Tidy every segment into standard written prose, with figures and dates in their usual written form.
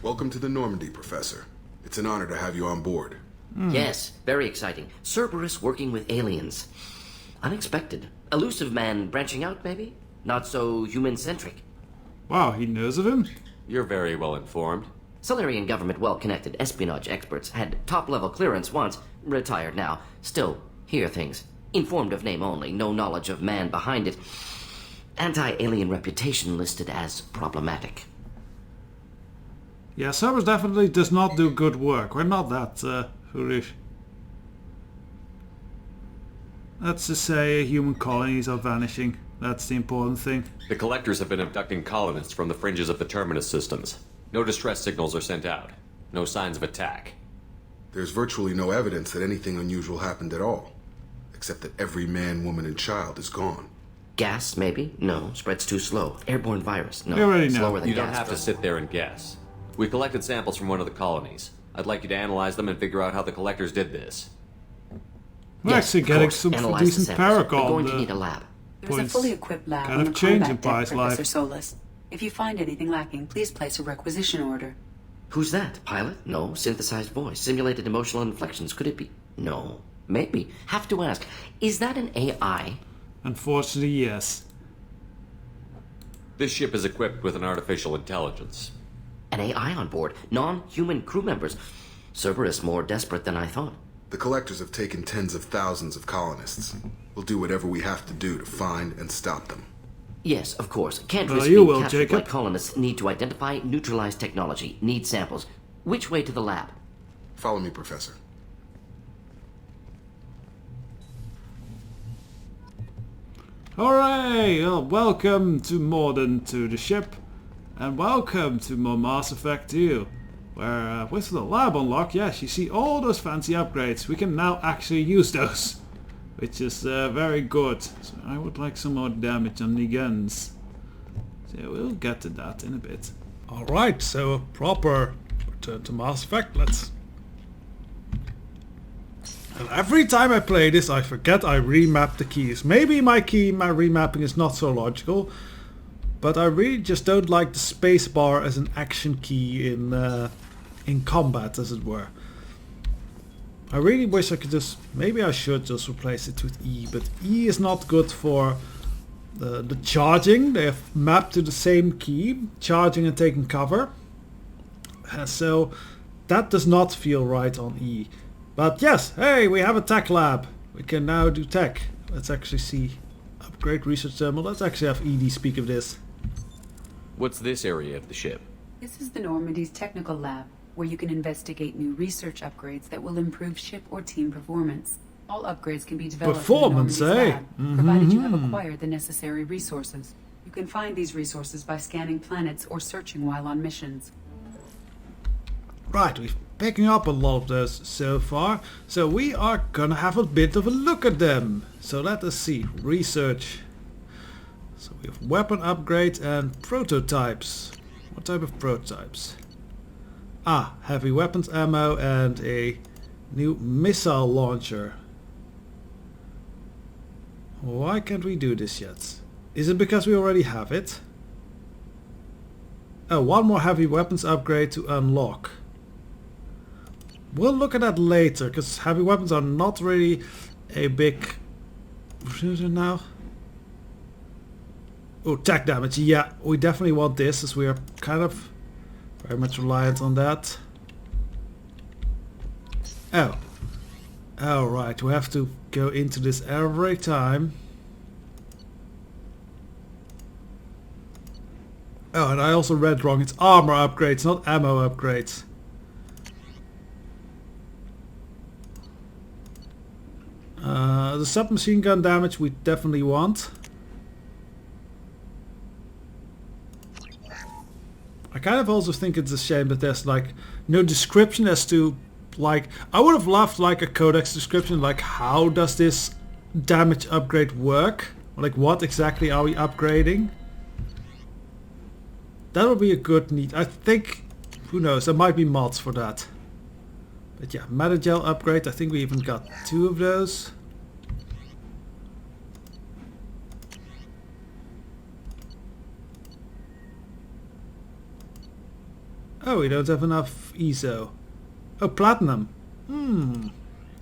Welcome to the Normandy, Professor. It's an honor to have you on board. Yes, very exciting. Cerberus working with aliens. Unexpected. Elusive man branching out, maybe? Not so human-centric. Wow, he knows of him? You're very well informed. Solarian government well-connected espionage experts had top-level clearance once, retired now. Still, hear things. Informed of name only, no knowledge of man behind it. Anti-alien reputation listed as problematic. Yeah, Cerberus definitely does not do good work. We're not that foolish. Let's just say human colonies are vanishing. That's the important thing. The collectors have been abducting colonists from the fringes of the terminus systems. No distress signals are sent out. No signs of attack. There's virtually no evidence that anything unusual happened at all, except that every man, woman, and child is gone. Gas, maybe? No. Spreads too slow. Airborne virus? No. We already know. Slower than You gas. don't have to sit there and guess. We collected samples from one of the colonies. I'd like you to analyze them and figure out how the collectors did this. We're Yes, actually of getting course. some Analyze the decent samples. We're Paragon. going to need a lab. There's a points fully equipped lab kind on of the change combat in deck, Pi's Professor life. Solus. If you find anything lacking, please place a requisition order. Who's that? Pilot? No. Synthesized voice. Simulated emotional inflections. Could it be? No. Maybe. Have to ask. Is that an AI? Unfortunately, yes. This ship is equipped with an artificial intelligence. An AI on board. Non-human crew members. Cerberus more desperate than I thought. The collectors have taken tens of thousands of colonists. We'll do whatever we have to do to find and stop them. Yes, of course. Can't Well, risk you being will, captured Jacob. like colonists. Need to identify, neutralize technology. Need samples. Which way to the lab? Follow me, Professor. Hooray! Well, welcome to Mordin, to the ship. And welcome to more Mass Effect 2. Where, with the lab unlock, yes, you see all those fancy upgrades. We can now actually use those. Which is very good. So I would like some more damage on the guns. So we'll get to that in a bit. Alright, so a proper return to Mass Effect, let's... And every time I play this I forget I remap the keys. Maybe my remapping is not so logical, but I really just don't like the spacebar as an action key in combat, as it were. I really wish I could just... Maybe I should just replace it with E, but E is not good for the charging. They have mapped to the same key, charging and taking cover. So that does not feel right on E. But yes, hey, we have a tech lab. We can now do tech. Let's actually see. Upgrade research terminal. Let's actually have ED speak of this. What's this area of the ship? This is the Normandy's technical lab, where you can investigate new research upgrades that will improve ship or team performance. All upgrades can be developed Performance, in the Normandy's eh? lab, provided you have acquired the necessary resources. You can find these resources by scanning planets or searching while on missions. Right, we've picking up a lot of those so far. So we are gonna have a bit of a look at them. So let us see. Research. So we have weapon upgrades and prototypes. What type of prototypes? Ah, heavy weapons ammo and a new missile launcher. Why can't we do this yet? Is it because we already have it? Oh, one more heavy weapons upgrade to unlock. We'll look at that later, because heavy weapons are not really a big... What is it now? Oh, tech damage. Yeah, we definitely want this, as we are kind of very much reliant on that. Oh. Oh, right. We have to go into this every time. Oh, and I also read wrong. It's armor upgrades, not ammo upgrades. The submachine gun damage we definitely want. I kind of also think it's a shame that there's like no description as to, like, I would have loved like a codex description, like how does this damage upgrade work? Like what exactly are we upgrading? That would be a good need. I think, who knows, there might be mods for that. But yeah, Metagel upgrade, I think we even got 2 of those. Oh, we don't have enough ESO. Oh, platinum.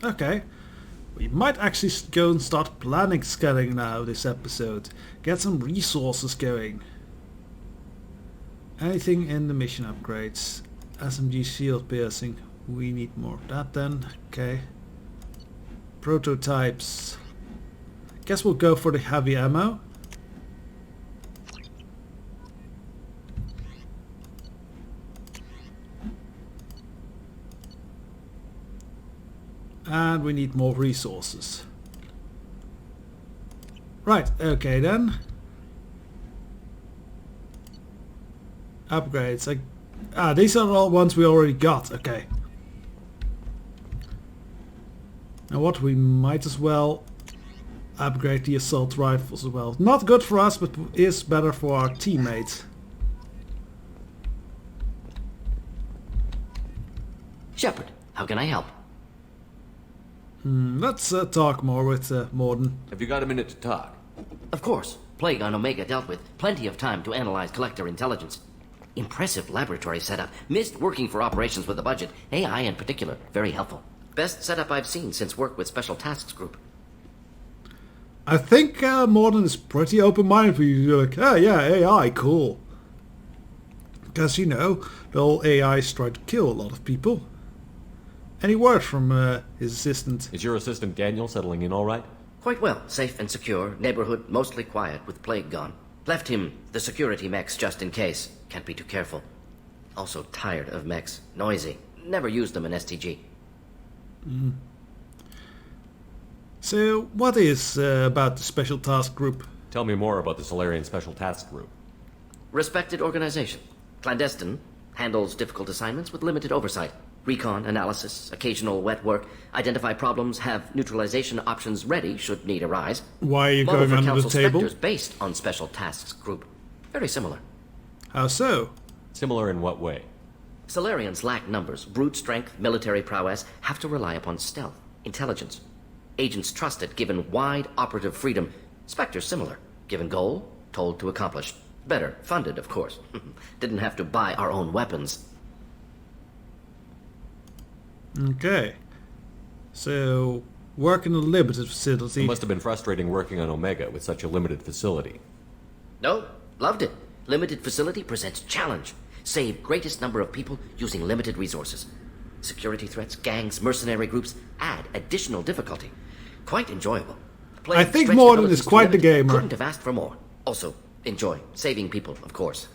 Okay. We might actually go and start planning scanning now this episode. Get some resources going. Anything in the mission upgrades. SMG shield piercing. We need more of that then. Okay. Prototypes. Guess we'll go for the heavy ammo. And we need more resources. Right, okay then. Upgrades. These are all ones we already got. Okay. Now what, we might as well upgrade the assault rifles as well. Not good for us, but is better for our teammates. Shepard, how can I help? Let's talk more with Mordin. Have you got a minute to talk? Of course. Plague on Omega dealt with. Plenty of time to analyze collector intelligence. Impressive laboratory setup. Missed working for operations with a budget. AI in particular. Very helpful. Best setup I've seen since work with Special Tasks Group. I think Mordin is pretty open-minded for you to be like, oh yeah, AI, cool. Because, you know, the whole AI is trying to kill a lot of people. Any word from his assistant? Is your assistant Daniel settling in all right? Quite well. Safe and secure. Neighborhood mostly quiet with Plague gone. Left him the security mechs just in case. Can't be too careful. Also tired of mechs. Noisy. Never used them in STG. So, what is about the Special Task Group? Tell me more about the Solarian Special Task Group. Respected organization. Clandestine. Handles difficult assignments with limited oversight. Recon, analysis, occasional wet work. Identify problems, have neutralization options ready should need arise. Why are you Model going for under the Council table? Spectres based on Special Tasks Group. Very similar. How so? Similar in what way? Solarians lack numbers, brute strength, military prowess, have to rely upon stealth, intelligence. Agents trusted, given wide operative freedom. Spectres similar, given goal, told to accomplish. Better, funded, of course. Didn't have to buy our own weapons. Okay. So, work in a limited facility. It must have been frustrating working on Omega with such a limited facility. No, loved it. Limited facility presents challenge. Save greatest number of people using limited resources. Security threats, gangs, mercenary groups add additional difficulty. Quite enjoyable. I think Mordin is quite the gamer. Couldn't have asked for more. Also, enjoy. Saving people, of course.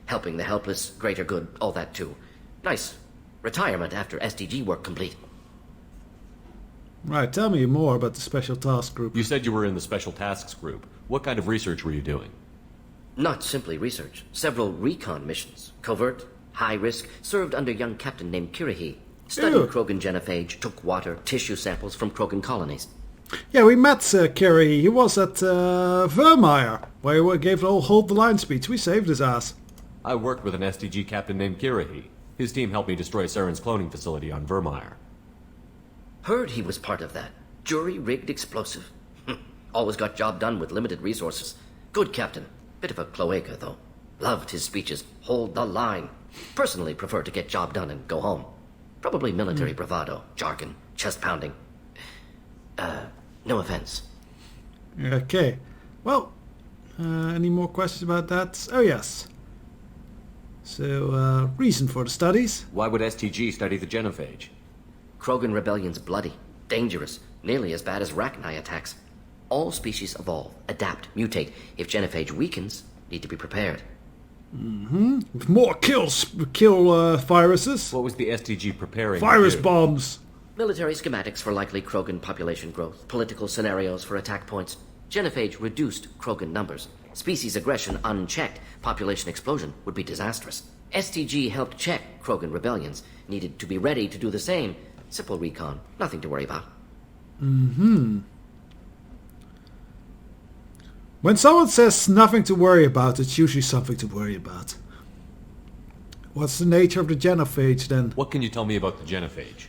Helping the helpless, greater good, all that too. Nice. Retirement after SDG work complete. Right, tell me more about the Special Task Group. You said you were in the Special Tasks Group. What kind of research were you doing? Not simply research. Several recon missions. Covert, high risk, served under young captain named Kirihi. Studied Ew. Krogan genophage, took water, tissue samples from Krogan colonies. Yeah, we met Kerry. He was at Vermeer, where we gave the whole hold the line speech. We saved his ass. I worked with an SDG captain named Kirihi. His team helped me destroy Saren's cloning facility on Vermeer. Heard he was part of that. Jury-rigged explosive. Always got job done with limited resources. Good captain. Bit of a cloaca, though. Loved his speeches. Hold the line. Personally prefer to get job done and go home. Probably military bravado, jargon, chest pounding. No offense. Okay. Well, any more questions about that? Oh, yes. So, reason for the studies? Why would STG study the genophage? Krogan rebellion's bloody, dangerous, nearly as bad as Rachni attacks. All species evolve, adapt, mutate. If genophage weakens, need to be prepared. With more kill viruses. What was the STG preparing to Virus do? bombs. Military schematics for likely Krogan population growth, political scenarios for attack points. Genophage reduced Krogan numbers. Species aggression unchecked, population explosion would be disastrous. STG helped check Krogan rebellions. Needed to be ready to do the same. Simple recon, nothing to worry about. When someone says nothing to worry about, it's usually something to worry about. What's the nature of the genophage then? What can you tell me about the genophage?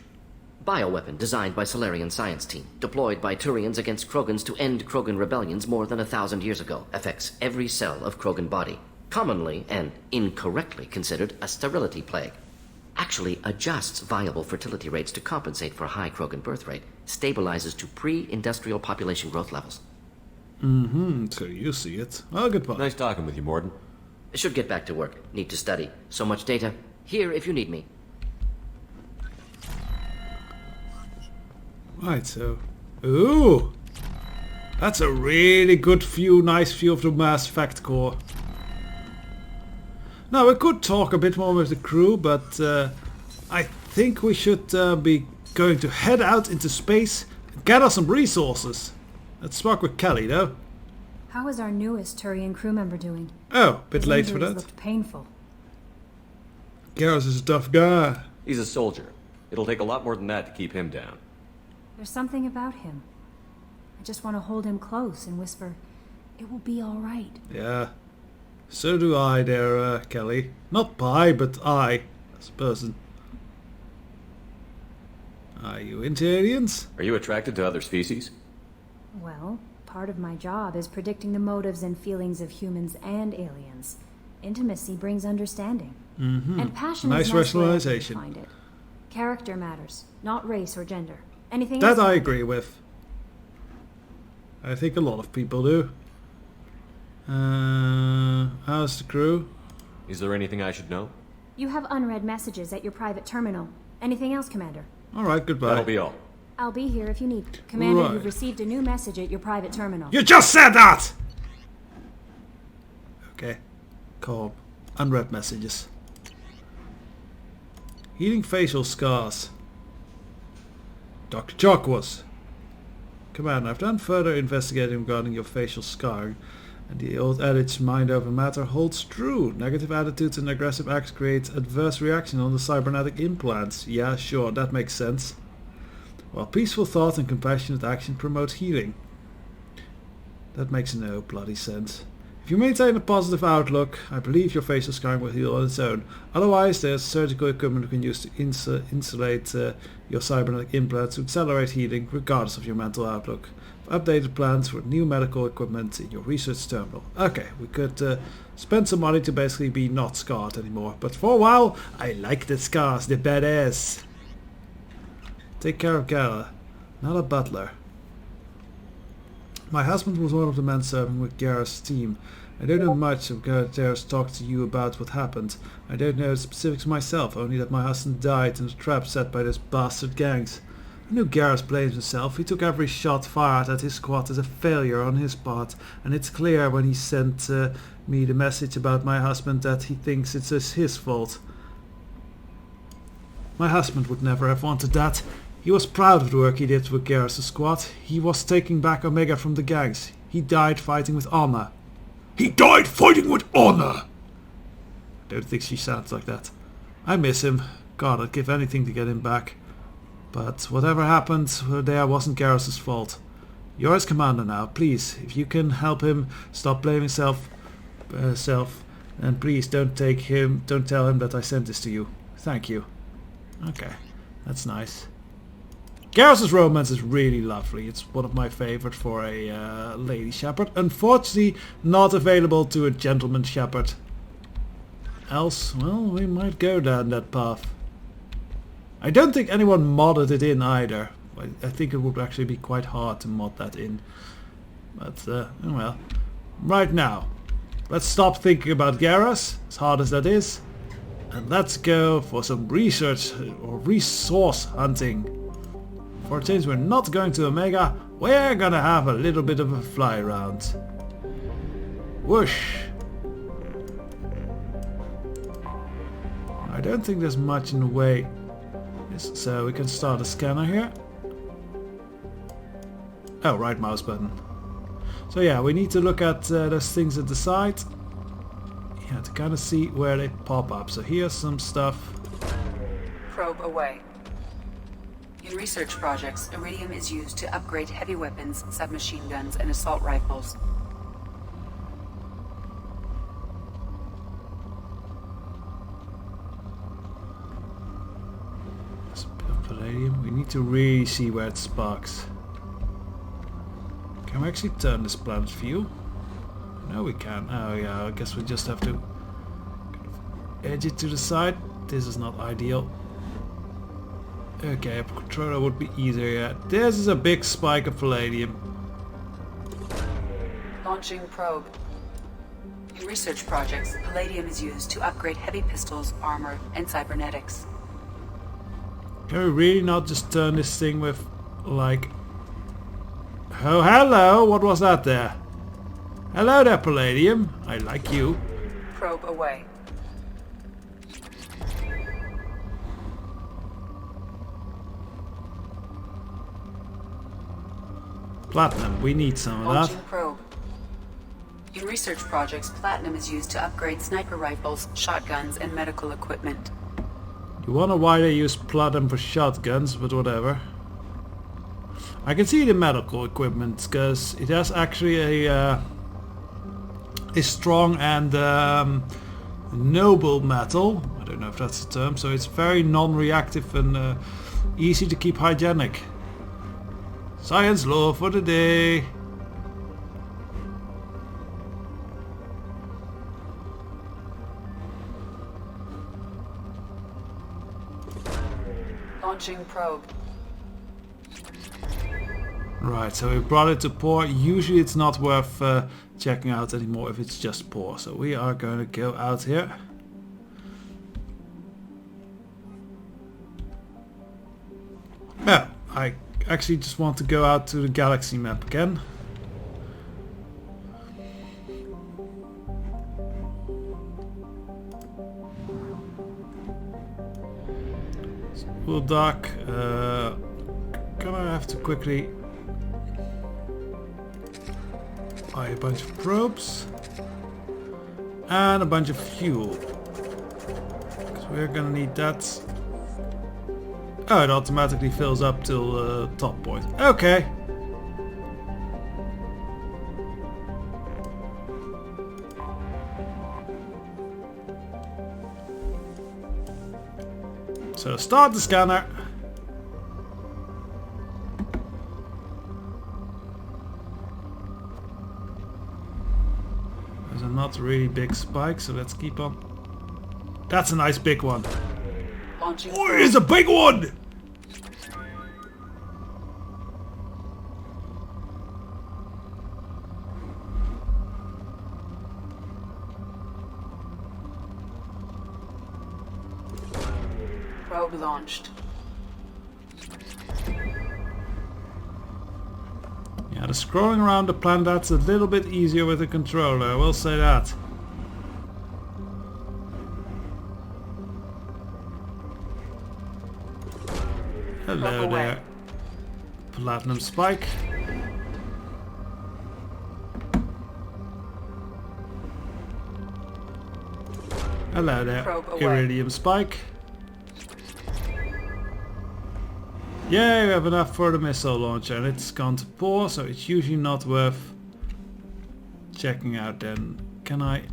Bioweapon designed by Solarian science team, deployed by Turians against Krogans to end Krogan rebellions more than 1,000 years ago. Affects every cell of Krogan body. Commonly and incorrectly considered a sterility plague. actually adjusts viable fertility rates to compensate for a high Krogan birth rate, stabilizes to pre-industrial population growth levels. So you see it. Well, goodbye. Nice talking with you, Mordin. Should get back to work. Need to study. So much data. Here if you need me. Right, so... Ooh! That's a really good view, nice view of the Mass Effect core. Now, we could talk a bit more with the crew, but I think we should be going to head out into space and gather some resources. Let's talk with Kelly, though. How is our newest Turian crew member doing? Oh, bit His late for injuries that. looked painful. Garrus is a tough guy. He's a soldier. It'll take a lot more than that to keep him down. There's something about him. I just want to hold him close and whisper, "It will be all right." Yeah. So do I there, Kelly. Not pie, but I, as a person. Are you into aliens? Are you attracted to other species? Well, part of my job is predicting the motives and feelings of humans and aliens. Intimacy brings understanding. And passion Nice is a nice way I rationalization. find it. Character matters, not race or gender. Anything That else? I agree with. I think a lot of people do. How's the crew? Is there anything I should know? You have unread messages at your private terminal. Anything else, Commander? Alright, goodbye. That'll be all. I'll be here if you need. Commander, Right. you've received a new message at your private terminal. You just said that! Okay. Calm. Unread messages. Healing facial scars. Dr. Chokwas. Commander, I've done further investigating regarding your facial scarring, and the old adage mind over matter holds true. Negative attitudes and aggressive acts create adverse reaction on the cybernetic implants. Yeah, sure, that makes sense. While peaceful thought and compassionate action promote healing. That makes no bloody sense. If you maintain a positive outlook, I believe your facial scarring will heal on its own. Otherwise, there's surgical equipment we can use to insulate your cybernetic implants to accelerate healing, regardless of your mental outlook. Updated plans for new medical equipment in your research terminal. Okay, we could spend some money to basically be not scarred anymore. But for a while, I like the scars, the badass. Take care of Gala, not a butler. My husband was one of the men serving with Garrus' team. I don't know much of Garrus talked to you about what happened. I don't know the specifics myself, only that my husband died in a trap set by those bastard gangs. I knew Garrus blames himself. He took every shot fired at his squad as a failure on his part, and it's clear when he sent me the message about my husband that he thinks it's his fault. My husband would never have wanted that. He was proud of the work he did with Garrus' squad. He was taking back Omega from the gangs. He died fighting with honor. He died fighting with honor! I don't think she sounds like that. I miss him. God, I'd give anything to get him back. But whatever happened there wasn't Garrus' fault. You're his commander now. Please, if you can help him stop blaming self, and please don't tell him that I sent this to you. Thank you. Okay, that's nice. Garrus' romance is really lovely. It's one of my favorite for a lady shepherd. Unfortunately, not available to a gentleman shepherd. Else, well, we might go down that path. I don't think anyone modded it in either. I think it would actually be quite hard to mod that in. But, well. Right now, let's stop thinking about Garrus, as hard as that is. And let's go for some research or resource hunting. For a change, we're not going to Omega. We're gonna have a little bit of a fly around. Whoosh. I don't think there's much in the way. So we can start a scanner here. Oh, right mouse button. So yeah, we need to look at those things at the side. Yeah, to kind of see where they pop up. So here's some stuff. Probe away. In research projects, iridium is used to upgrade heavy weapons, submachine guns, and assault rifles. There's a bit of palladium. We need to really see where it sparks. Can we actually turn this planet's view? No, we can. Oh yeah, I guess we just have to kind of edge it to the side. this is not ideal. Okay, a controller would be easier, yeah. This is a big spike of palladium. Launching probe. In research projects, palladium is used to upgrade heavy pistols, armor, and cybernetics. Can we really not just turn this thing with, like... Oh, hello! What was that there? Hello there, palladium. I like you. Probe away. Platinum, we need some of Launching that. probe. In research projects, platinum is used to upgrade sniper rifles, shotguns, and medical equipment. You wonder why they use platinum for shotguns, but whatever. I can see the medical equipment, because it has actually a strong and noble metal. I don't know if that's the term, so it's very non-reactive and easy to keep hygienic. Science law for the day. Launching probe. Right, so we brought it to poor. Usually it's not worth checking out anymore if it's just poor. So we are going to go out here. Yeah, I actually just want to go out to the galaxy map again. We'll dock. Gonna have to quickly buy a bunch of probes and a bunch of fuel. So we're gonna need that. Oh, it automatically fills up till top point. Okay. So start the scanner. There's a not really big spike, so let's keep on. That's a nice big one. Launching Oh, probe. it's a big one! Probe launched. Yeah, the scrolling around the planet, that's a little bit easier with the controller, I will say that. Hello Probe away. there. Platinum spike. Hello there. Probe away. Iridium spike. Yay, we have enough for the missile launcher and it's gone to poor, so it's usually not worth checking out then. Can I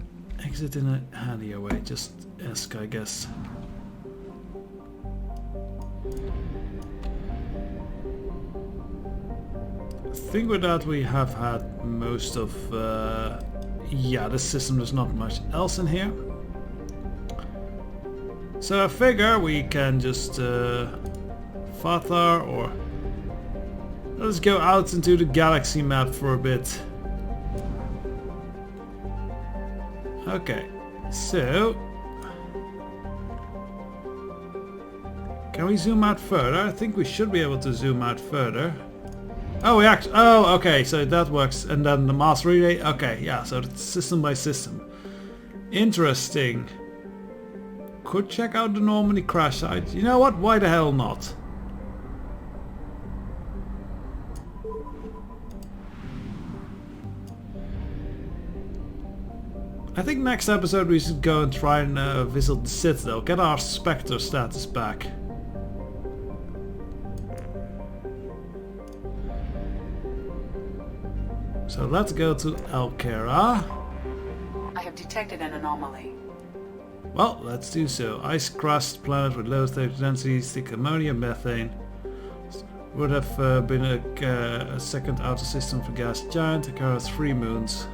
exit in a handier way? Just ask, I guess. I think with that we have had most of... yeah, this system, there's not much else in here. So I figure we can just... Fathar, or let's go out into the galaxy map for a bit. Okay, so can we zoom out further? I think we should be able to zoom out further. Oh, we actually. Oh, okay, so that works. And then the mass relay. Okay, yeah. So it's system by system. Interesting. Could check out the Normandy crash site. You know what? Why the hell not? I think next episode we should go and try and visit the Citadel, get our Spectre status back. So let's go to Alkera. I have detected an anomaly. Well, let's do so. Ice crust planet with low state densities, thick ammonia, methane. Would have been a second outer system for gas giant. Alkera has 3 moons.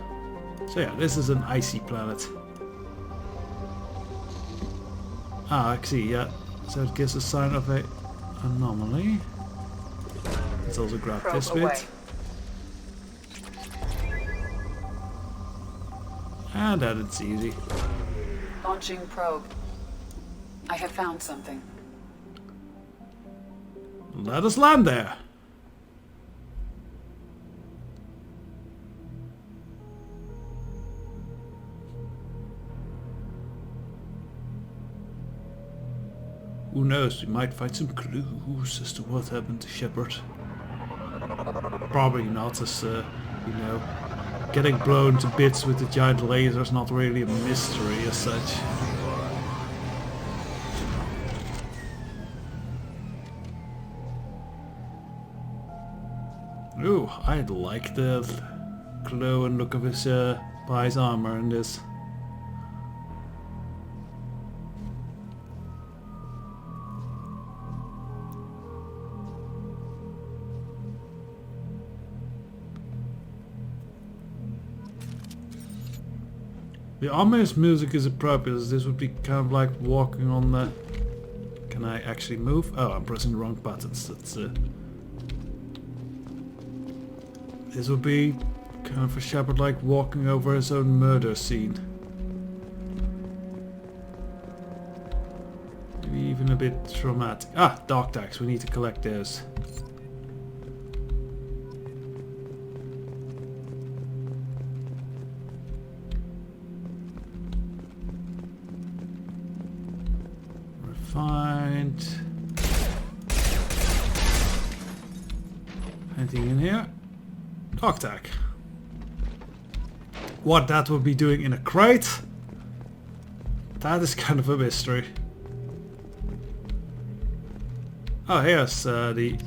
So yeah, this is an icy planet. Ah, I see, yeah. So it gives a sign of a anomaly. Let's also grab Probe this away. bit. And then it's easy. Launching probe. I have found something. Let us land there. Who knows, we might find some clues as to what happened to Shepard. Probably not, as, you know, getting blown to bits with the giant laser is not really a mystery as such. Ooh, I like the glow and look of his Pie's armor in this. The ominous music is appropriate, as this would be kind of like walking on the... Can I actually move? Oh, I'm pressing the wrong buttons. That's This would be kind of a Shepard like walking over his own murder scene. Maybe even a bit traumatic. Ah, dog tags. We need to collect those. Refined. Anything in here? Dog tag. What that would be doing in a crate? That is kind of a mystery. Oh, here's the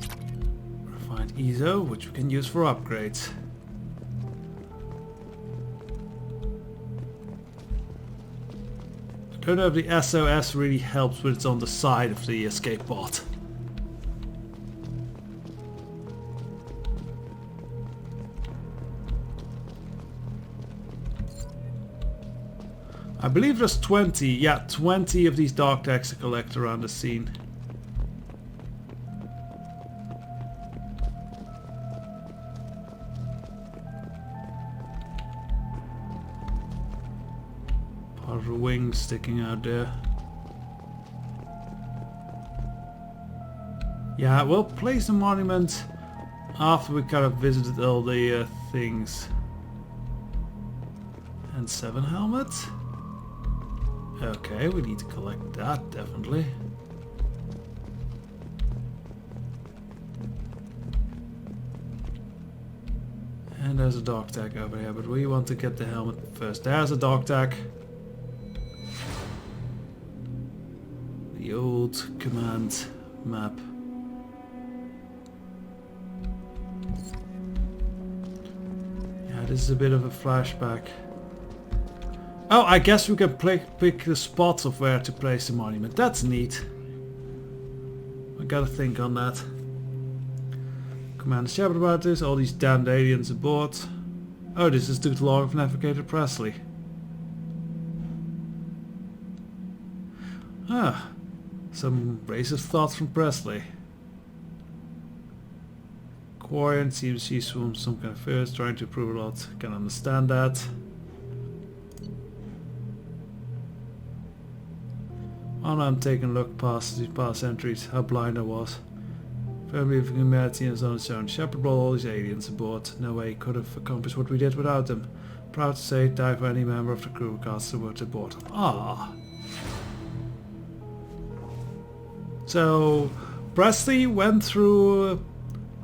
refined ESO, which we can use for upgrades. I don't know if the SOS really helps when it's on the side of the escape pod. I believe there's 20 of these dog tags to collect around the scene. Part of the wing sticking out there. Yeah, we'll place the monument after we kind of visited all the things. And 7 helmets. Okay, we need to collect that, definitely. And there's a dog tag over here, but we want to get the helmet first. There's a dog tag. The old command map. Yeah, this is a bit of a flashback. Oh, I guess we can pick the spots of where to place the monument. That's neat. I gotta think on that. Commander Shepard about this. All these damned aliens aboard. Oh, this is due to log of Navigator Presley. Ah, some racist thoughts from Presley. Quarian seems she's from some kind of first, trying to prove a lot. Can understand that. Oh no, I'm taking a look past these past entries, how blind I was. Firmly of humanity and on its own. Shepard brought all these aliens aboard. No way he could have accomplished what we did without them. Proud to say, die for any member of the crew regards the words aboard. Ah. So, Presley went through,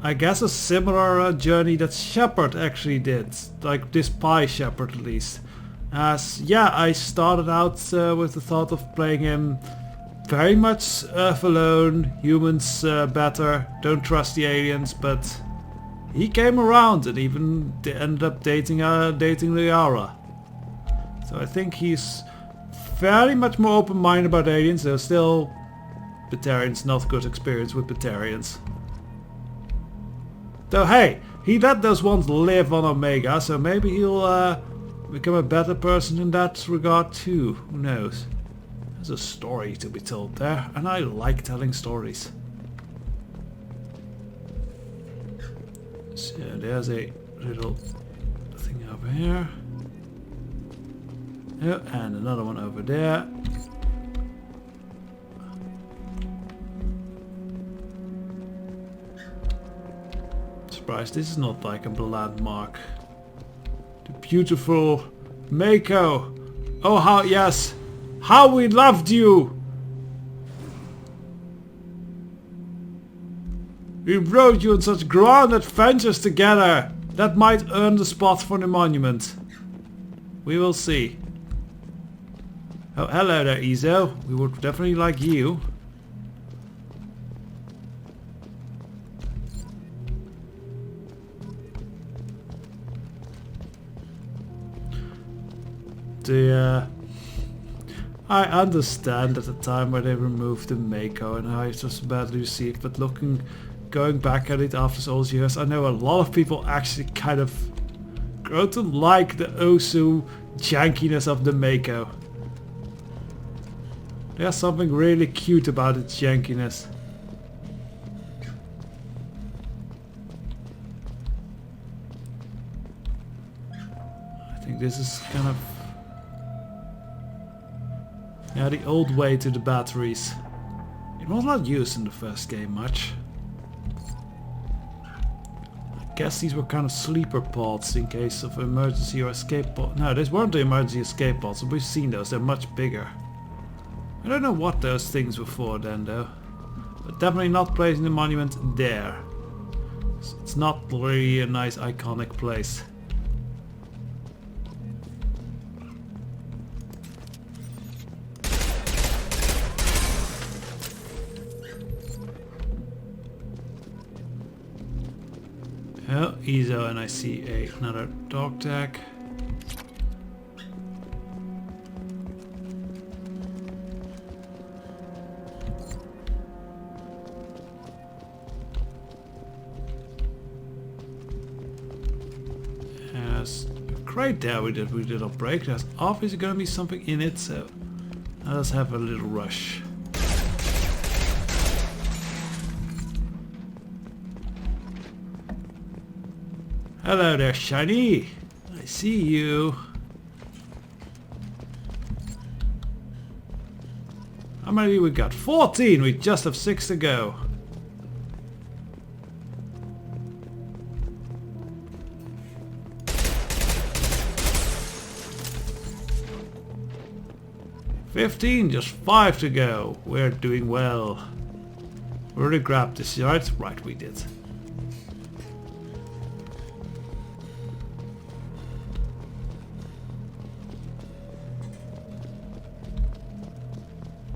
I guess, a similar journey that Shepard actually did. Like this Pie Shepard at least. As yeah, I started out with the thought of playing him very much Earth alone, humans better, don't trust the aliens, but he came around and even ended up dating Liara. So I think he's fairly much more open-minded about aliens. There's still Batarians, not good experience with Batarians. Though hey, he let those ones live on Omega, so maybe he'll become a better person in that regard too. Who knows? There's There's a story to be told there, and I like telling stories. So there's a little thing over here. Yeah, and another one over there. Surprised this is not like a landmark. The beautiful Mako. Oh, how, yes. How we loved you. We rode you on such grand adventures together. That might earn the spot for the monument. We will see. Oh, hello there, Izo. We would definitely like you. I understand at the time where they removed the Mako and how it was badly received, but going back at it after all these years, I know a lot of people actually kind of grow to like the Osu jankiness of the Mako. There's something really cute about its jankiness. I think this is kind of... yeah, the old way to the batteries. It was not used in the first game much. I guess these were kind of sleeper pods in case of emergency or escape pod. No, these weren't the emergency escape pods. We've seen those. They're much bigger. I don't know what those things were for then though. But definitely not placing the monument there. It's not really a nice iconic place. Oh, Izo, and I see another dog tag. There's a crate there we did not break. There's obviously gonna be something in it, so let's have a little rush. Hello there, Shiny. I see you. How many we got? 14. We just have 6 to go. $15, just 5 to go. We're doing well. We already grabbed this, right? Right, we did.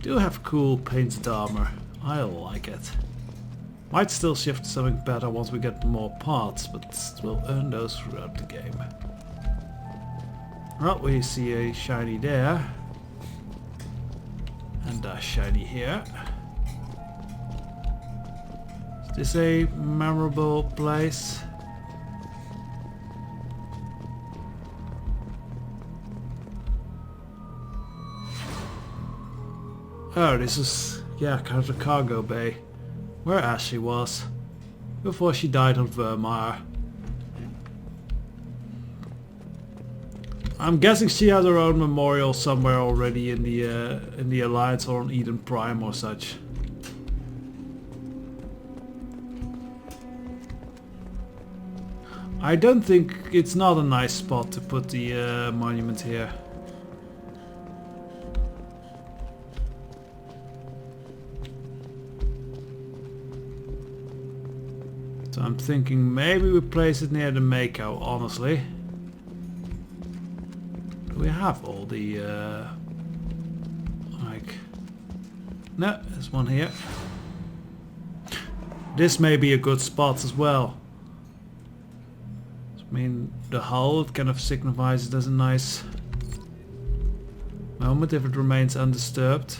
Do have cool painted armor. I like it. Might still shift to something better once we get more parts, but we'll earn those throughout the game. Well, we see a shiny there. And a shiny here. Is this a memorable place? Oh, this is, yeah, kind of the cargo bay. Where Ashley was. Before she died on Vermeer. I'm guessing she has her own memorial somewhere already in the Alliance or on Eden Prime or such. I don't think it's not a nice spot to put the monument here. So I'm thinking maybe we place it near the Mako, honestly. Do we have all the like... No, there's one here. This may be a good spot as well. I mean, the hull kind of signifies it as a nice moment if it remains undisturbed.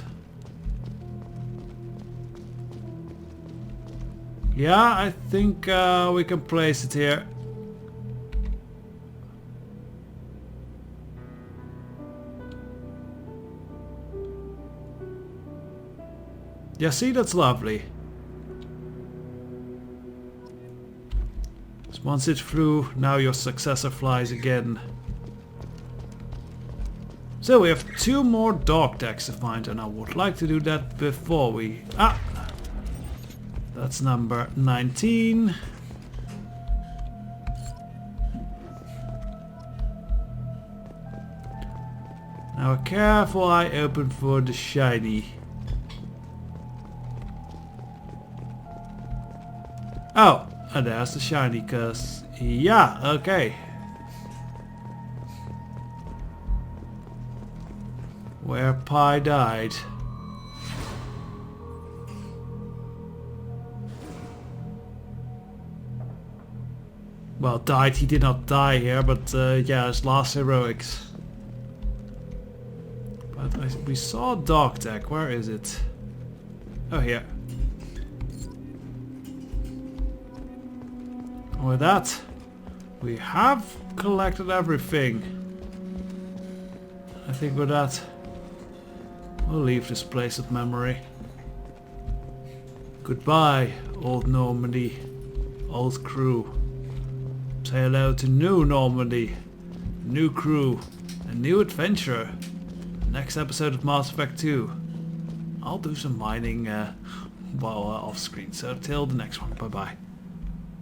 Yeah, I think we can place it here. Yeah, see, that's lovely. So once it flew, now your successor flies again. So we have 2 more dog tags to find, and I would like to do that before we... Ah! That's number 19. Now a careful eye open for the shiny. Oh, and there's the shiny, cause... Yeah, okay. Where Pi died. Well, died, he did not die here, but yeah, his last heroics. But we saw a dog tag, where is it? Oh, here. With that, we have collected everything. I think with that, we'll leave this place of memory. Goodbye, old Normandy, old crew. Say hello to new Normandy, new crew, and new adventurer. Next episode of Mass Effect 2. I'll do some mining while off screen, so till the next one, bye bye.